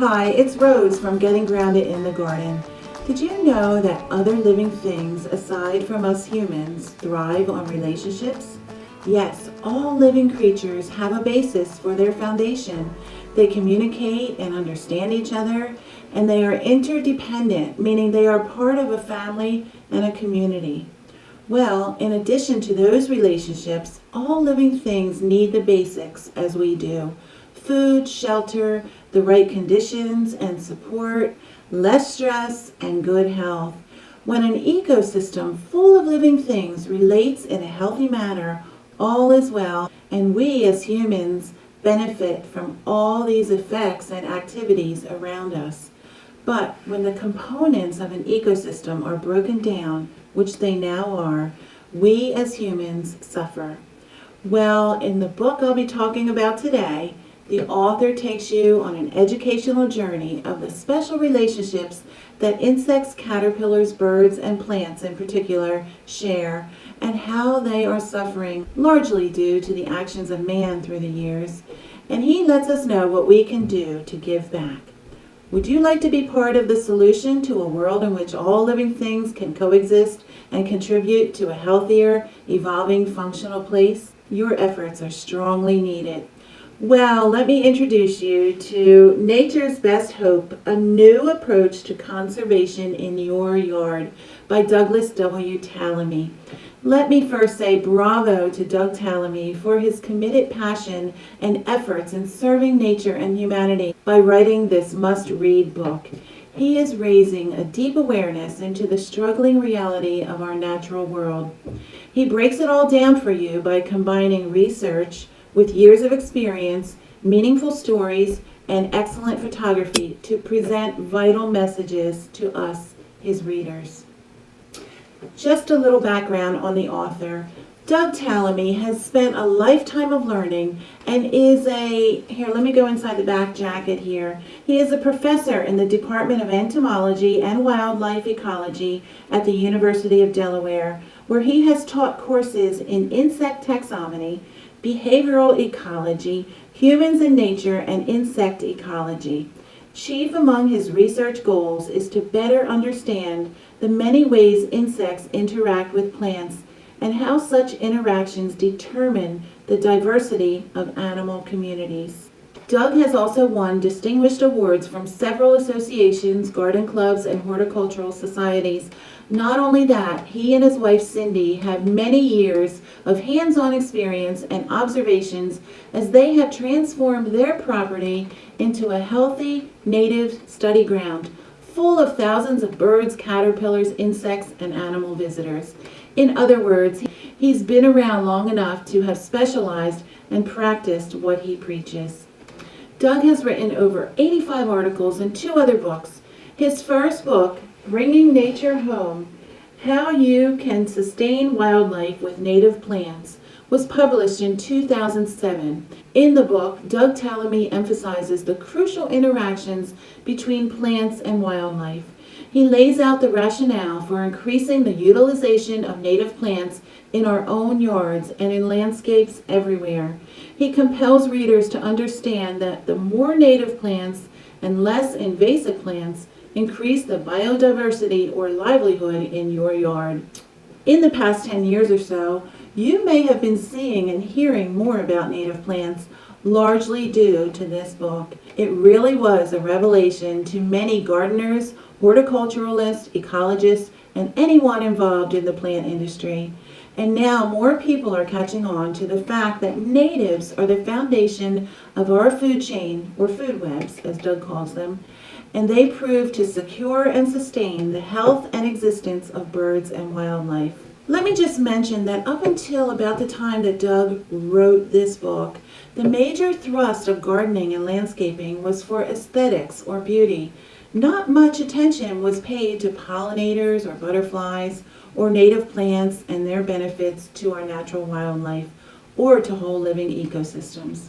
Hi, it's Rose from Getting Grounded in the Garden. Did you know that other living things aside from us humans thrive on relationships? Yes, all living creatures have a basis for their foundation. They communicate and understand each other, and they are interdependent, meaning they are part of a family and a community. Well, in addition to those relationships, all living things need the basics as we do. Food, shelter, the right conditions and support, less stress, and good health. When an ecosystem full of living things relates in a healthy manner, all is well, and we as humans benefit from all these effects and activities around us. But when the components of an ecosystem are broken down, which they now are, we as humans suffer. Well, in the book I'll be talking about today, the author takes you on an educational journey of the special relationships that insects, caterpillars, birds, and plants in particular share, and how they are suffering largely due to the actions of man through the years. And he lets us know what we can do to give back. Would you like to be part of the solution to a world in which all living things can coexist and contribute to a healthier, evolving, functional place? Your efforts are strongly needed. Well, let me introduce you to Nature's Best Hope, a new approach to conservation in your yard by Douglas W. Tallamy. Let me first say bravo to Doug Tallamy for his committed passion and efforts in serving nature and humanity by writing this must-read book. He is raising a deep awareness into the struggling reality of our natural world. He breaks it all down for you by combining research with years of experience, meaningful stories, and excellent photography to present vital messages to us, his readers. Just a little background on the author. Doug Tallamy has spent a lifetime of learning and is let me go inside the back jacket here. He is a professor in the Department of Entomology and Wildlife Ecology at the University of Delaware, where he has taught courses in insect taxonomy, behavioral ecology, humans and nature, and insect ecology. Chief among his research goals is to better understand the many ways insects interact with plants and how such interactions determine the diversity of animal communities. Doug has also won distinguished awards from several associations, garden clubs, and horticultural societies. Not only that, he and his wife Cindy have many years of hands-on experience and observations as they have transformed their property into a healthy native study ground full of thousands of birds, caterpillars, insects, and animal visitors. In other words, he's been around long enough to have specialized and practiced what he preaches. Doug has written over 85 articles and 2 other books. His first book, Bringing Nature Home, How You Can Sustain Wildlife with Native Plants, was published in 2007. In the book, Doug Tallamy emphasizes the crucial interactions between plants and wildlife. He lays out the rationale for increasing the utilization of native plants in our own yards and in landscapes everywhere. He compels readers to understand that the more native plants and less invasive plants increase the biodiversity or livelihood in your yard. In the past 10 years or so, you may have been seeing and hearing more about native plants, largely due to this book. It really was a revelation to many gardeners, horticulturalists, ecologists, and anyone involved in the plant industry. And now more people are catching on to the fact that natives are the foundation of our food chain, or food webs, as Doug calls them, and they prove to secure and sustain the health and existence of birds and wildlife. Let me just mention that up until about the time that Doug wrote this book, the major thrust of gardening and landscaping was for aesthetics or beauty. Not much attention was paid to pollinators or butterflies or native plants and their benefits to our natural wildlife or to whole living ecosystems.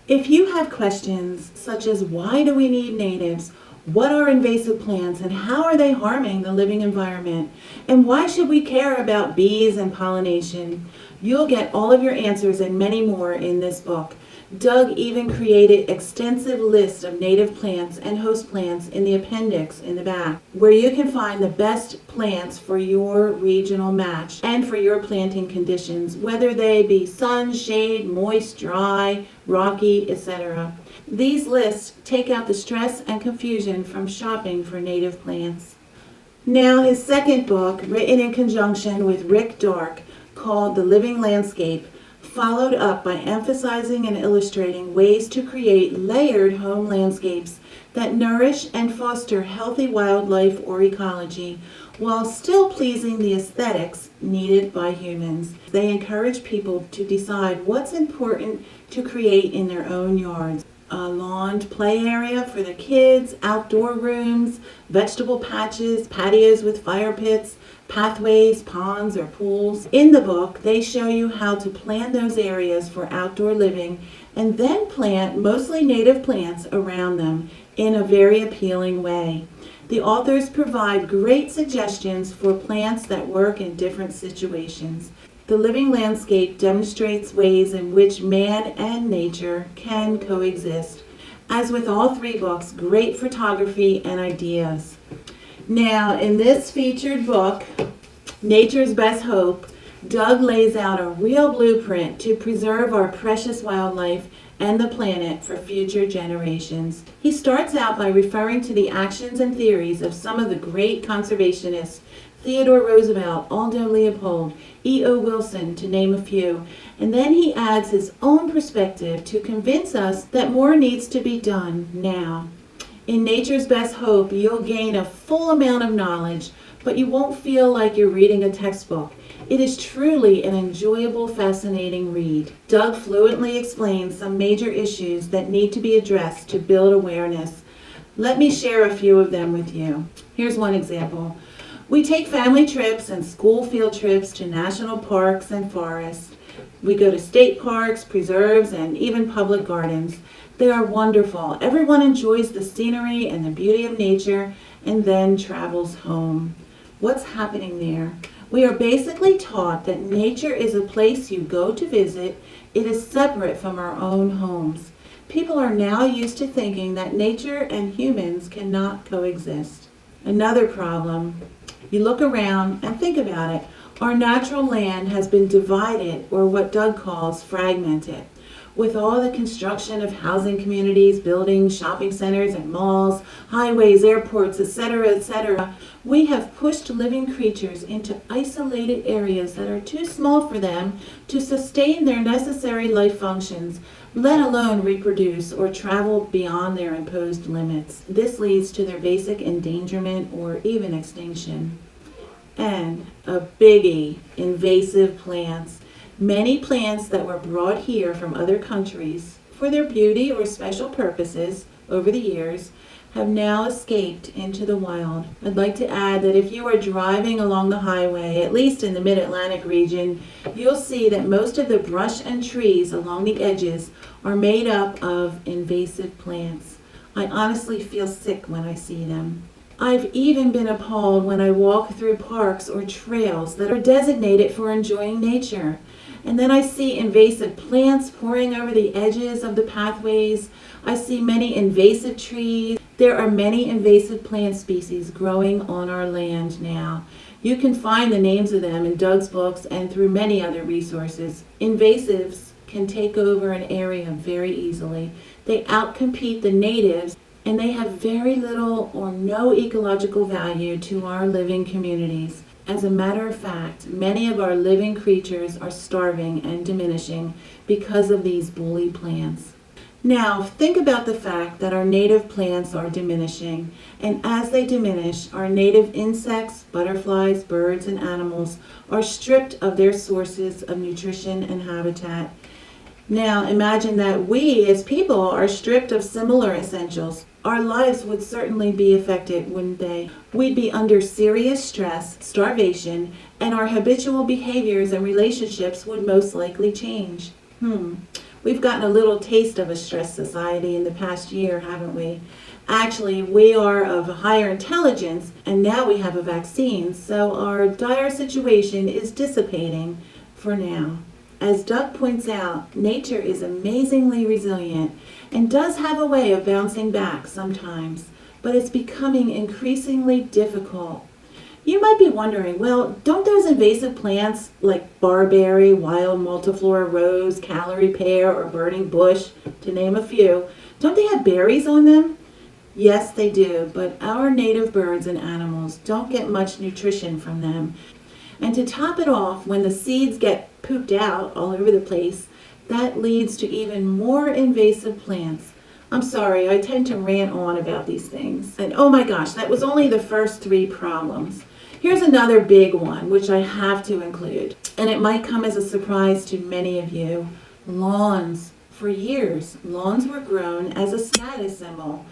If you have questions such as why do we need natives, what are invasive plants and how are they harming the living environment, and why should we care about bees and pollination, you'll get all of your answers and many more in this book. Doug even created extensive lists of native plants and host plants in the appendix in the back, where you can find the best plants for your regional match and for your planting conditions, whether they be sun, shade, moist, dry, rocky, etc. These lists take out the stress and confusion from shopping for native plants. Now, his second book, written in conjunction with Rick Dark, called The Living Landscape, followed up by emphasizing and illustrating ways to create layered home landscapes that nourish and foster healthy wildlife or ecology while still pleasing the aesthetics needed by humans. They encourage people to decide what's important to create in their own yards. A lawned play area for the kids, outdoor rooms, vegetable patches, patios with fire pits, pathways, ponds, or pools. In the book, they show you how to plan those areas for outdoor living and then plant mostly native plants around them in a very appealing way. The authors provide great suggestions for plants that work in different situations. The Living Landscape demonstrates ways in which man and nature can coexist. As with all three books, great photography and ideas. Now, in this featured book, Nature's Best Hope, Doug lays out a real blueprint to preserve our precious wildlife and the planet for future generations. He starts out by referring to the actions and theories of some of the great conservationists, Theodore Roosevelt, Aldo Leopold, E.O. Wilson, to name a few, and then he adds his own perspective to convince us that more needs to be done now. In Nature's Best Hope, you'll gain a full amount of knowledge, but you won't feel like you're reading a textbook. It is truly an enjoyable, fascinating read. Doug fluently explains some major issues that need to be addressed to build awareness. Let me share a few of them with you. Here's one example. We take family trips and school field trips to national parks and forests. We go to state parks, preserves, and even public gardens. They are wonderful. Everyone enjoys the scenery and the beauty of nature and then travels home. What's happening there? We are basically taught that nature is a place you go to visit. It is separate from our own homes. People are now used to thinking that nature and humans cannot coexist. Another problem. You look around and think about it. Our natural land has been divided, or what Doug calls fragmented. With all the construction of housing communities, buildings, shopping centers, and malls, highways, airports, etc., we have pushed living creatures into isolated areas that are too small for them to sustain their necessary life functions, let alone reproduce or travel beyond their imposed limits. This leads to their basic endangerment or even extinction. And a biggie, invasive plants. Many plants that were brought here from other countries for their beauty or special purposes over the years have now escaped into the wild. I'd like to add that if you are driving along the highway, at least in the Mid-Atlantic region, you'll see that most of the brush and trees along the edges are made up of invasive plants. I honestly feel sick when I see them. I've even been appalled when I walk through parks or trails that are designated for enjoying nature. And then I see invasive plants pouring over the edges of the pathways. I see many invasive trees. There are many invasive plant species growing on our land now. You can find the names of them in Doug's books and through many other resources. Invasives can take over an area very easily. They outcompete the natives, and they have very little or no ecological value to our living communities. As a matter of fact, many of our living creatures are starving and diminishing because of these bully plants. Now, think about the fact that our native plants are diminishing, and as they diminish, our native insects, butterflies, birds, and animals are stripped of their sources of nutrition and habitat. Now, imagine that we as people are stripped of similar essentials. Our lives would certainly be affected, wouldn't they? We'd be under serious stress, starvation, and our habitual behaviors and relationships would most likely change. We've gotten a little taste of a stressed society in the past year, haven't we? Actually, we are of higher intelligence, and now we have a vaccine, so our dire situation is dissipating for now. As Doug points out, nature is amazingly resilient and does have a way of bouncing back sometimes, but it's becoming increasingly difficult. You might be wondering, well, don't those invasive plants like barberry, wild multiflora rose, calorie pear, or burning bush, to name a few, don't they have berries on them? Yes, they do, but our native birds and animals don't get much nutrition from them. And to top it off, when the seeds get pooped out all over the place, that leads to even more invasive plants. I'm sorry, I tend to rant on about these things. And oh my gosh, that was only the first 3 problems. Here's another big one, which I have to include, and it might come as a surprise to many of you. Lawns. For years, lawns were grown as a status symbol.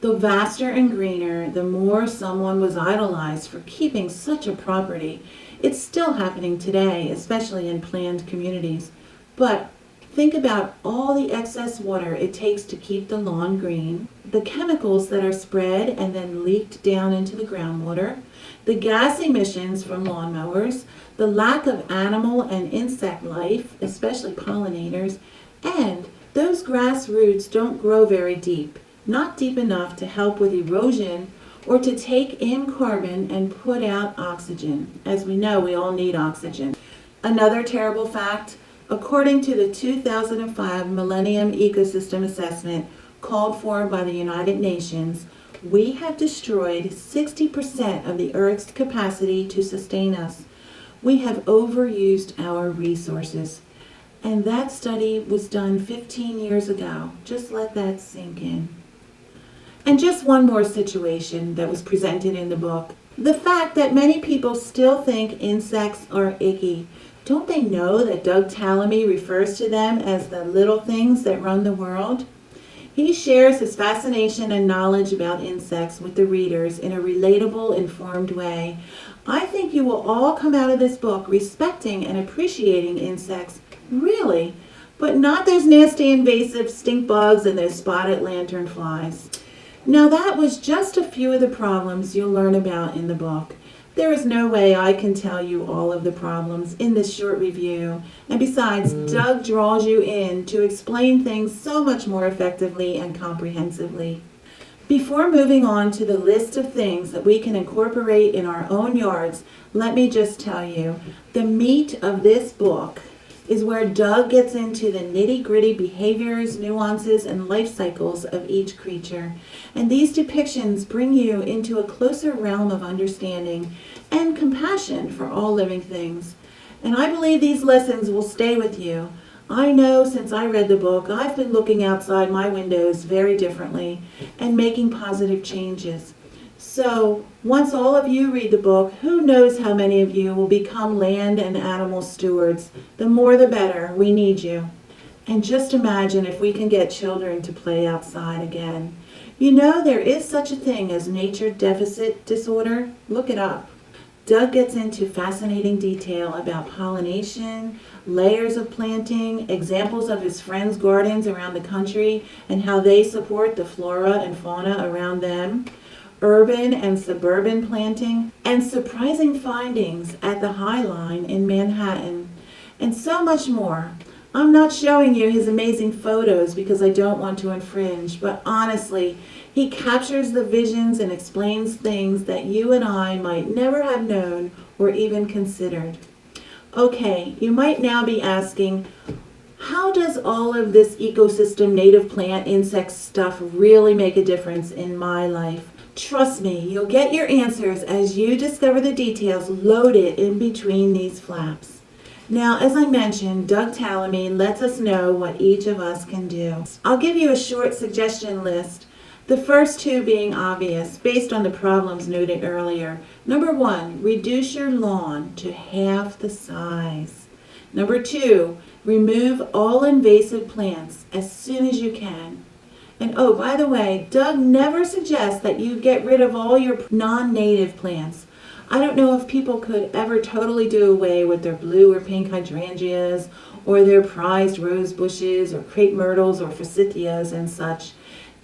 The vaster and greener, the more someone was idolized for keeping such a property. It's still happening today, especially in planned communities. But think about all the excess water it takes to keep the lawn green, the chemicals that are spread and then leaked down into the groundwater, the gas emissions from lawnmowers, the lack of animal and insect life, especially pollinators, and those grass roots don't grow very deep, not deep enough to help with erosion or to take in carbon and put out oxygen. As we know, we all need oxygen. Another terrible fact, according to the 2005 Millennium Ecosystem Assessment called for by the United Nations, we have destroyed 60% of the Earth's capacity to sustain us. We have overused our resources. And that study was done 15 years ago. Just let that sink in. And just one more situation that was presented in the book. The fact that many people still think insects are icky. Don't they know that Doug Tallamy refers to them as the little things that run the world? He shares his fascination and knowledge about insects with the readers in a relatable, informed way. I think you will all come out of this book respecting and appreciating insects, really, but not those nasty invasive stink bugs and those spotted lanternflies. Now that was just a few of the problems you'll learn about in the book. There is no way I can tell you all of the problems in this short review, and besides, Doug draws you in to explain things so much more effectively and comprehensively. Before moving on to the list of things that we can incorporate in our own yards, let me just tell you, the meat of this book is where Doug gets into the nitty-gritty behaviors, nuances, and life cycles of each creature. And these depictions bring you into a closer realm of understanding and compassion for all living things. And I believe these lessons will stay with you. I know since I read the book, I've been looking outside my windows very differently and making positive changes. So, once all of you read the book, who knows how many of you will become land and animal stewards. The more the better. We need you. And just imagine if we can get children to play outside again. You know, there is such a thing as nature deficit disorder. Look it up. Doug gets into fascinating detail about pollination, layers of planting, examples of his friends' gardens around the country and how they support the flora and fauna around them, urban and suburban planting, and surprising findings at the High Line in Manhattan, and so much more. I'm not showing you his amazing photos because I don't want to infringe, but honestly, he captures the visions and explains things that you and I might never have known or even considered. Okay, you might now be asking, how does all of this ecosystem, native plant, insect stuff really make a difference in my life? Trust me, you'll get your answers as you discover the details loaded in between these flaps. Now, as I mentioned, Doug Tallamy lets us know what each of us can do. I'll give you a short suggestion list, the first 2 being obvious based on the problems noted earlier. Number 1, reduce your lawn to half the size. Number 2, remove all invasive plants as soon as you can. And oh, by the way, Doug never suggests that you get rid of all your non-native plants. I don't know if people could ever totally do away with their blue or pink hydrangeas or their prized rose bushes or crepe myrtles or forsythias and such.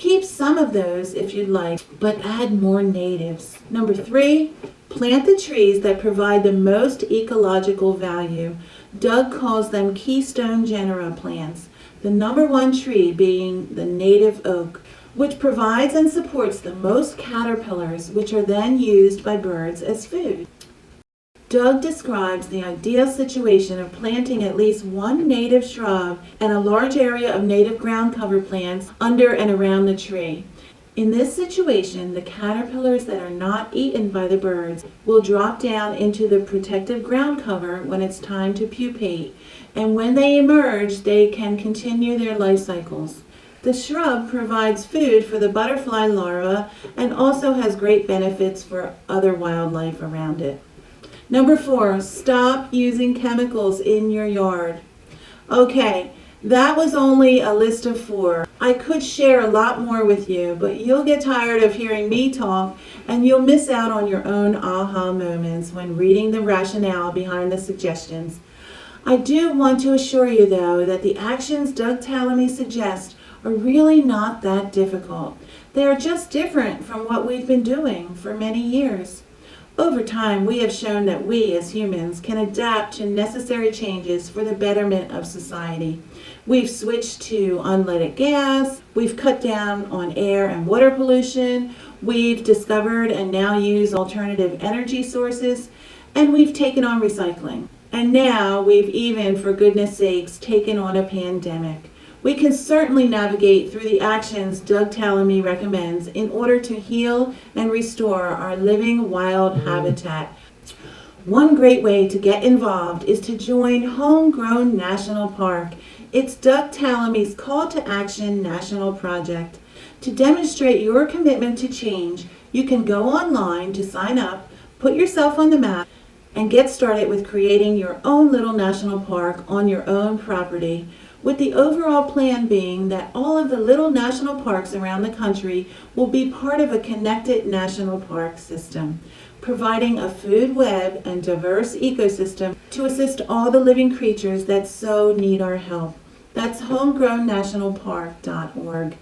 Keep some of those if you'd like, but add more natives. Number 3, plant the trees that provide the most ecological value. Doug calls them keystone genera plants, the number 1 tree being the native oak, which provides and supports the most caterpillars, which are then used by birds as food. Doug describes the ideal situation of planting at least 1 native shrub and a large area of native ground cover plants under and around the tree. In this situation, the caterpillars that are not eaten by the birds will drop down into the protective ground cover when it's time to pupate, and when they emerge, they can continue their life cycles. The shrub provides food for the butterfly larva and also has great benefits for other wildlife around it. Number 4, stop using chemicals in your yard. Okay, that was only a list of 4. I could share a lot more with you, but you'll get tired of hearing me talk and you'll miss out on your own aha moments when reading the rationale behind the suggestions. I do want to assure you, though, that the actions Doug Tallamy suggests are really not that difficult. They are just different from what we've been doing for many years. Over time, we have shown that we as humans can adapt to necessary changes for the betterment of society. We've switched to unleaded gas, we've cut down on air and water pollution, we've discovered and now use alternative energy sources, and we've taken on recycling. And now we've even, for goodness sakes, taken on a pandemic. We can certainly navigate through the actions Doug Tallamy recommends in order to heal and restore our living wild habitat. One great way to get involved is to join Homegrown National Park. It's Doug Tallamy's Call to Action National Project. To demonstrate your commitment to change, you can go online to sign up, put yourself on the map, and get started with creating your own little national park on your own property, with the overall plan being that all of the little national parks around the country will be part of a connected national park system, providing a food web and diverse ecosystem to assist all the living creatures that so need our help. That's homegrownnationalpark.org.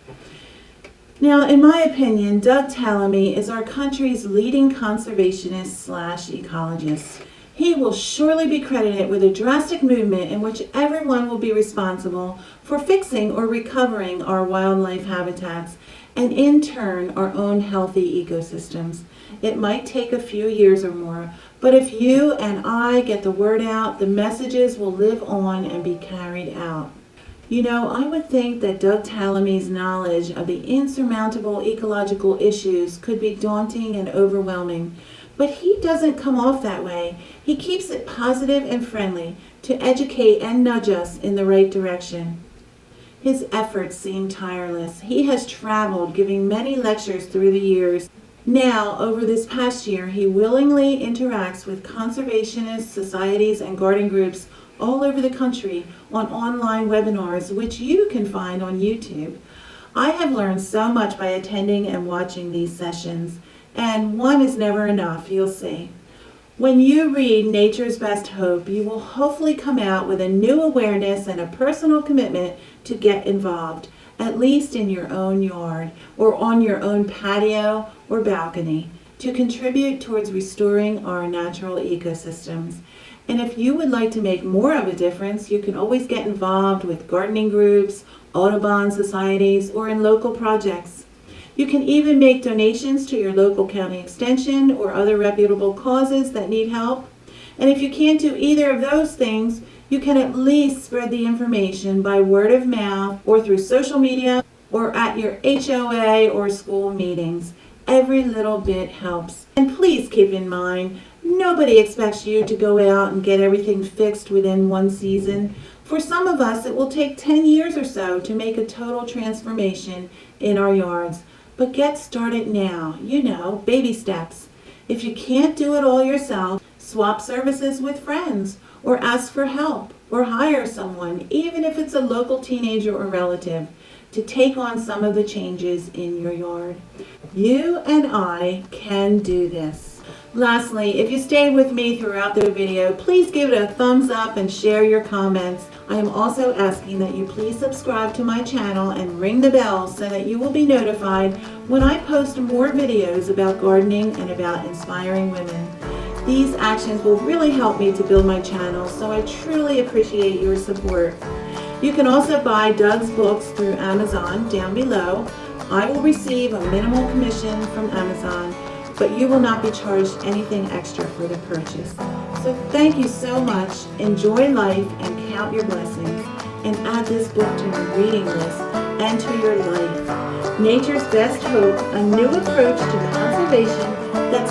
Now, in my opinion, Doug Tallamy is our country's leading conservationist/ecologist. He will surely be credited with a drastic movement in which everyone will be responsible for fixing or recovering our wildlife habitats and in turn our own healthy ecosystems. It might take a few years or more, but if you and I get the word out, the messages will live on and be carried out. You know, I would think that Doug Tallamy's knowledge of the insurmountable ecological issues could be daunting and overwhelming. But he doesn't come off that way. He keeps it positive and friendly to educate and nudge us in the right direction. His efforts seem tireless. He has traveled, giving many lectures through the years. Now, over this past year, he willingly interacts with conservationist societies and garden groups all over the country on online webinars, which you can find on YouTube. I have learned so much by attending and watching these sessions. And one is never enough, you'll see. When you read Nature's Best Hope, you will hopefully come out with a new awareness and a personal commitment to get involved, at least in your own yard or on your own patio or balcony, to contribute towards restoring our natural ecosystems. And if you would like to make more of a difference, you can always get involved with gardening groups, Audubon societies, or in local projects. You can even make donations to your local county extension or other reputable causes that need help. And if you can't do either of those things, you can at least spread the information by word of mouth or through social media or at your HOA or school meetings. Every little bit helps. And please keep in mind, nobody expects you to go out and get everything fixed within one season. For some of us, it will take 10 years or so to make a total transformation in our yards. But get started now, baby steps. If you can't do it all yourself, swap services with friends, or ask for help, or hire someone, even if it's a local teenager or relative, to take on some of the changes in your yard. You and I can do this. Lastly, if you stayed with me throughout the video, please give it a thumbs up and share your comments. I am also asking that you please subscribe to my channel and ring the bell so that you will be notified when I post more videos about gardening and about inspiring women. These actions will really help me to build my channel, so I truly appreciate your support. You can also buy Doug's books through Amazon down below. I will receive a minimal commission from Amazon, but you will not be charged anything extra for the purchase. So thank you so much. Enjoy life and count your blessings, and add this book to your reading list and to your life. Nature's Best Hope, a new approach to conservation that